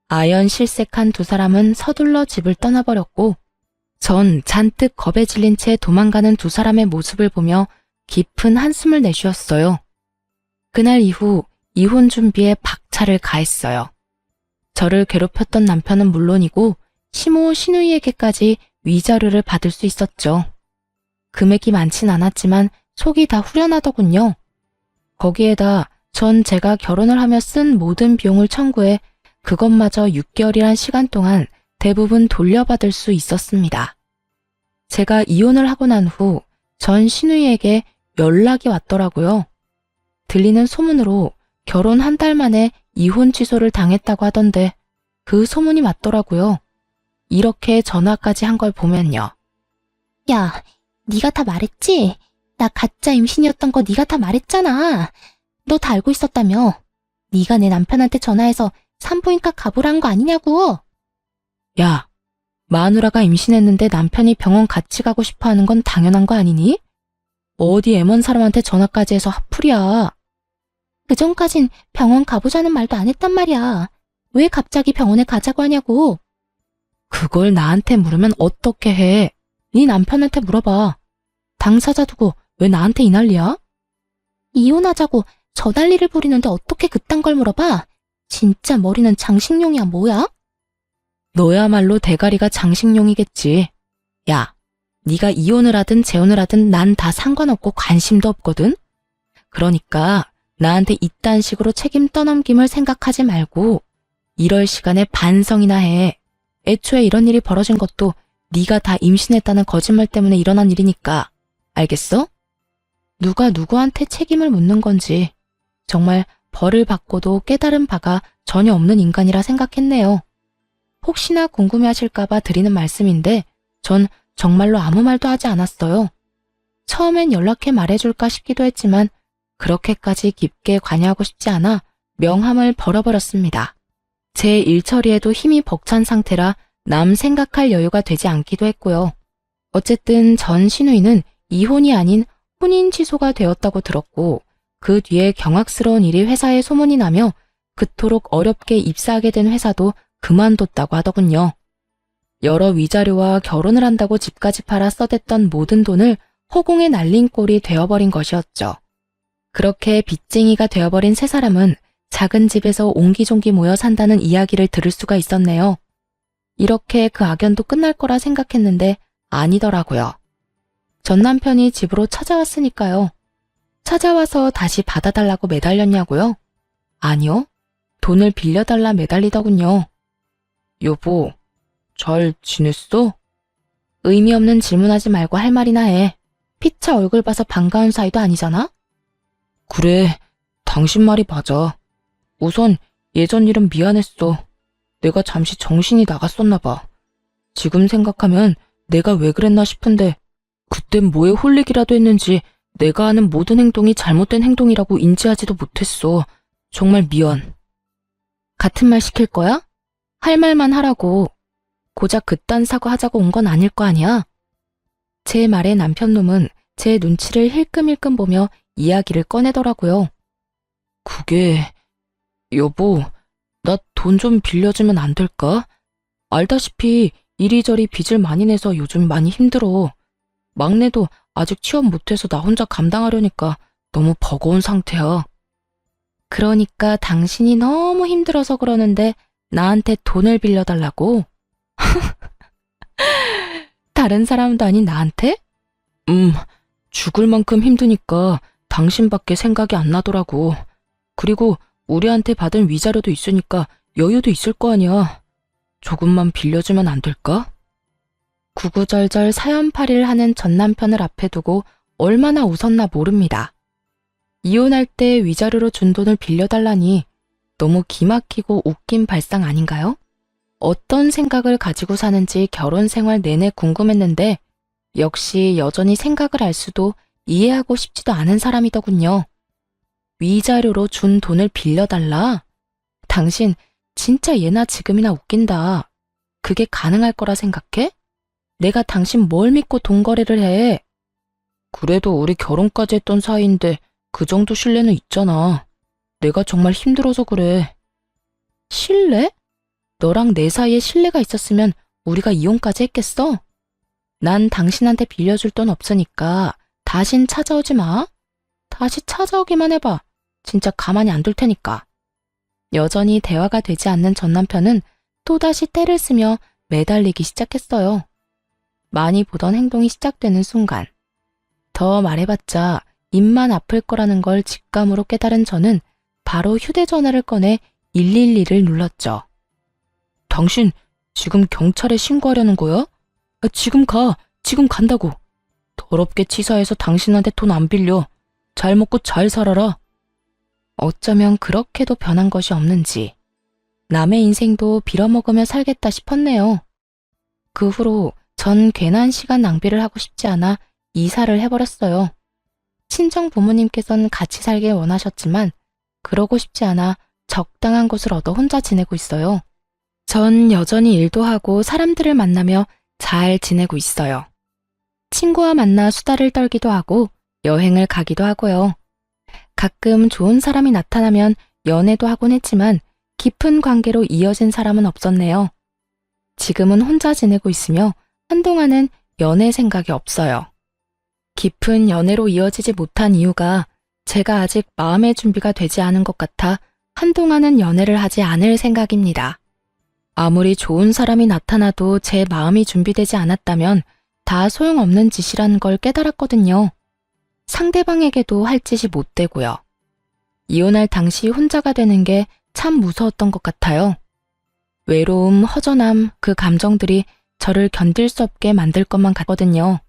아연실색한 두 사람은 서둘러 집을 떠나버렸고 전 잔뜩 겁에 질린 채 도망가는 두 사람의 모습을 보며 깊은 한숨을 내쉬었어요. 그날 이후 이혼 준비에 박차를 가했어요. 저를 괴롭혔던 남편은 물론이고 시모 시누이에게까지 위자료를 받을 수 있었죠. 금액이 많진 않았지만 속이 다 후련하더군요. 거기에다 전 제가 결혼을 하며 쓴 모든 비용을 청구해 그것마저 6개월이란 시간 동안 대부분 돌려받을 수 있었습니다. 제가 이혼을 하고 난 후 전 시누이에게 연락이 왔더라고요. 들리는 소문으로 결혼 한 달 만에 이혼 취소를 당했다고 하던데 그 소문이 맞더라고요. 이렇게 전화까지 한 걸 보면요. 야, 네가 다 말했지? 나 가짜 임신이었던 거 네가 다 말했잖아. 너 다 알고 있었다며. 네가 내 남편한테 전화해서 산부인과 가보라는 거 아니냐고. 야, 마누라가 임신했는데 남편이 병원 같이 가고 싶어 하는 건 당연한 거 아니니? 어디 애먼 사람한테 전화까지 해서 핫플이야. 그전까진 병원 가보자는 말도 안 했단 말이야. 왜 갑자기 병원에 가자고 하냐고. 그걸 나한테 물으면 어떻게 해? 네 남편한테 물어봐. 당사자 두고 왜 나한테 이 난리야? 이혼하자고 저 난리를 부리는데 어떻게 그딴 걸 물어봐? 진짜 머리는 장식용이야 뭐야? 너야말로 대가리가 장식용이겠지. 야, 네가 이혼을 하든 재혼을 하든 난 다 상관없고 관심도 없거든? 그러니까 나한테 이딴 식으로 책임 떠넘김을 생각하지 말고 이럴 시간에 반성이나 해. 애초에 이런 일이 벌어진 것도 네가 다 임신했다는 거짓말 때문에 일어난 일이니까. 알겠어? 누가 누구한테 책임을 묻는 건지 정말 벌을 받고도 깨달은 바가 전혀 없는 인간이라 생각했네요. 혹시나 궁금해하실까봐 드리는 말씀인데 전 정말로 아무 말도 하지 않았어요. 처음엔 연락해 말해줄까 싶기도 했지만 그렇게까지 깊게 관여하고 싶지 않아 명함을 벌어버렸습니다. 제 일처리에도 힘이 벅찬 상태라 남 생각할 여유가 되지 않기도 했고요. 어쨌든 전 시누이는 이혼이 아닌 혼인 취소가 되었다고 들었고 그 뒤에 경악스러운 일이 회사에 소문이 나며 그토록 어렵게 입사하게 된 회사도 그만뒀다고 하더군요. 여러 위자료와 결혼을 한다고 집까지 팔아 써댔던 모든 돈을 허공에 날린 꼴이 되어버린 것이었죠. 그렇게 빚쟁이가 되어버린 세 사람은 작은 집에서 옹기종기 모여 산다는 이야기를 들을 수가 있었네요. 이렇게 그 악연도 끝날 거라 생각했는데 아니더라고요. 전 남편이 집으로 찾아왔으니까요. 찾아와서 다시 받아달라고 매달렸냐고요? 아니요. 돈을 빌려달라 매달리더군요. 여보, 잘 지냈어? 의미 없는 질문하지 말고 할 말이나 해. 피차 얼굴 봐서 반가운 사이도 아니잖아? 그래, 당신 말이 맞아. 우선 예전 일은 미안했어. 내가 잠시 정신이 나갔었나 봐. 지금 생각하면 내가 왜 그랬나 싶은데 그땐 뭐에 홀리기라도 했는지 내가 하는 모든 행동이 잘못된 행동이라고 인지하지도 못했어. 정말 미안. 같은 말 시킬 거야? 할 말만 하라고. 고작 그딴 사과하자고 온 건 아닐 거 아니야? 제 말에 남편놈은 제 눈치를 힐끔힐끔 보며 이야기를 꺼내더라고요. 그게... 여보, 나 돈 좀 빌려주면 안 될까? 알다시피 이리저리 빚을 많이 내서 요즘 많이 힘들어. 막내도 아직 취업 못해서 나 혼자 감당하려니까 너무 버거운 상태야. 그러니까 당신이 너무 힘들어서 그러는데 나한테 돈을 빌려달라고? 다른 사람도 아닌 나한테? 죽을 만큼 힘드니까 당신밖에 생각이 안 나더라고. 그리고 우리한테 받은 위자료도 있으니까 여유도 있을 거 아니야. 조금만 빌려주면 안 될까? 구구절절 사연팔이를 하는 전 남편을 앞에 두고 얼마나 웃었나 모릅니다. 이혼할 때 위자료로 준 돈을 빌려달라니 너무 기막히고 웃긴 발상 아닌가요? 어떤 생각을 가지고 사는지 결혼 생활 내내 궁금했는데 역시 여전히 생각을 알 수도 이해하고 싶지도 않은 사람이더군요. 위자료로 준 돈을 빌려달라? 당신 진짜 예나 지금이나 웃긴다. 그게 가능할 거라 생각해? 내가 당신 뭘 믿고 돈 거래를 해? 그래도 우리 결혼까지 했던 사이인데 그 정도 신뢰는 있잖아. 내가 정말 힘들어서 그래. 신뢰? 너랑 내 사이에 신뢰가 있었으면 우리가 이혼까지 했겠어? 난 당신한테 빌려줄 돈 없으니까 다신 찾아오지 마. 다시 찾아오기만 해봐. 진짜 가만히 안 둘 테니까. 여전히 대화가 되지 않는 전 남편은 또다시 떼를 쓰며 매달리기 시작했어요. 많이 보던 행동이 시작되는 순간. 더 말해봤자 입만 아플 거라는 걸 직감으로 깨달은 저는 바로 휴대전화를 꺼내 112를 눌렀죠. 당신 지금 경찰에 신고하려는 거야? 지금 가. 지금 간다고. 더럽게 치사해서 당신한테 돈 안 빌려. 잘 먹고 잘 살아라. 어쩌면 그렇게도 변한 것이 없는지 남의 인생도 빌어먹으며 살겠다 싶었네요. 그 후로 전 괜한 시간 낭비를 하고 싶지 않아 이사를 해버렸어요. 친정 부모님께서는 같이 살길 원하셨지만 그러고 싶지 않아 적당한 곳을 얻어 혼자 지내고 있어요. 전 여전히 일도 하고 사람들을 만나며 잘 지내고 있어요. 친구와 만나 수다를 떨기도 하고 여행을 가기도 하고요. 가끔 좋은 사람이 나타나면 연애도 하곤 했지만 깊은 관계로 이어진 사람은 없었네요. 지금은 혼자 지내고 있으며 한동안은 연애 생각이 없어요. 깊은 연애로 이어지지 못한 이유가 제가 아직 마음의 준비가 되지 않은 것 같아 한동안은 연애를 하지 않을 생각입니다. 아무리 좋은 사람이 나타나도 제 마음이 준비되지 않았다면 다 소용없는 짓이라는 걸 깨달았거든요. 상대방에게도 할 짓이 못 되고요. 이혼할 당시 혼자가 되는 게 참 무서웠던 것 같아요. 외로움, 허전함, 그 감정들이 저를 견딜 수 없게 만들 것만 같거든요.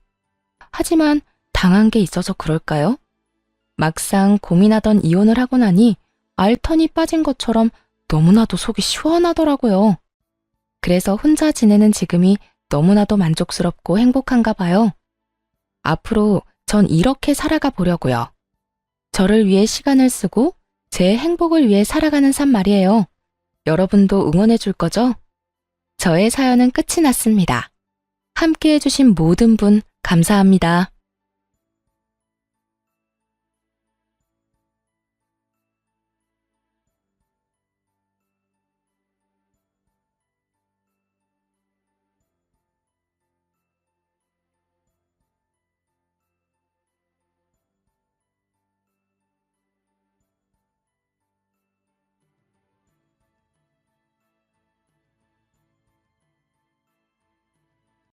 하지만 당한 게 있어서 그럴까요? 막상 고민하던 이혼을 하고 나니 알턴이 빠진 것처럼 너무나도 속이 시원하더라고요. 그래서 혼자 지내는 지금이 너무나도 만족스럽고 행복한가 봐요. 앞으로 전 이렇게 살아가 보려고요. 저를 위해 시간을 쓰고 제 행복을 위해 살아가는 삶 말이에요. 여러분도 응원해 줄 거죠? 저의 사연은 끝이 났습니다. 함께 해주신 모든 분 감사합니다.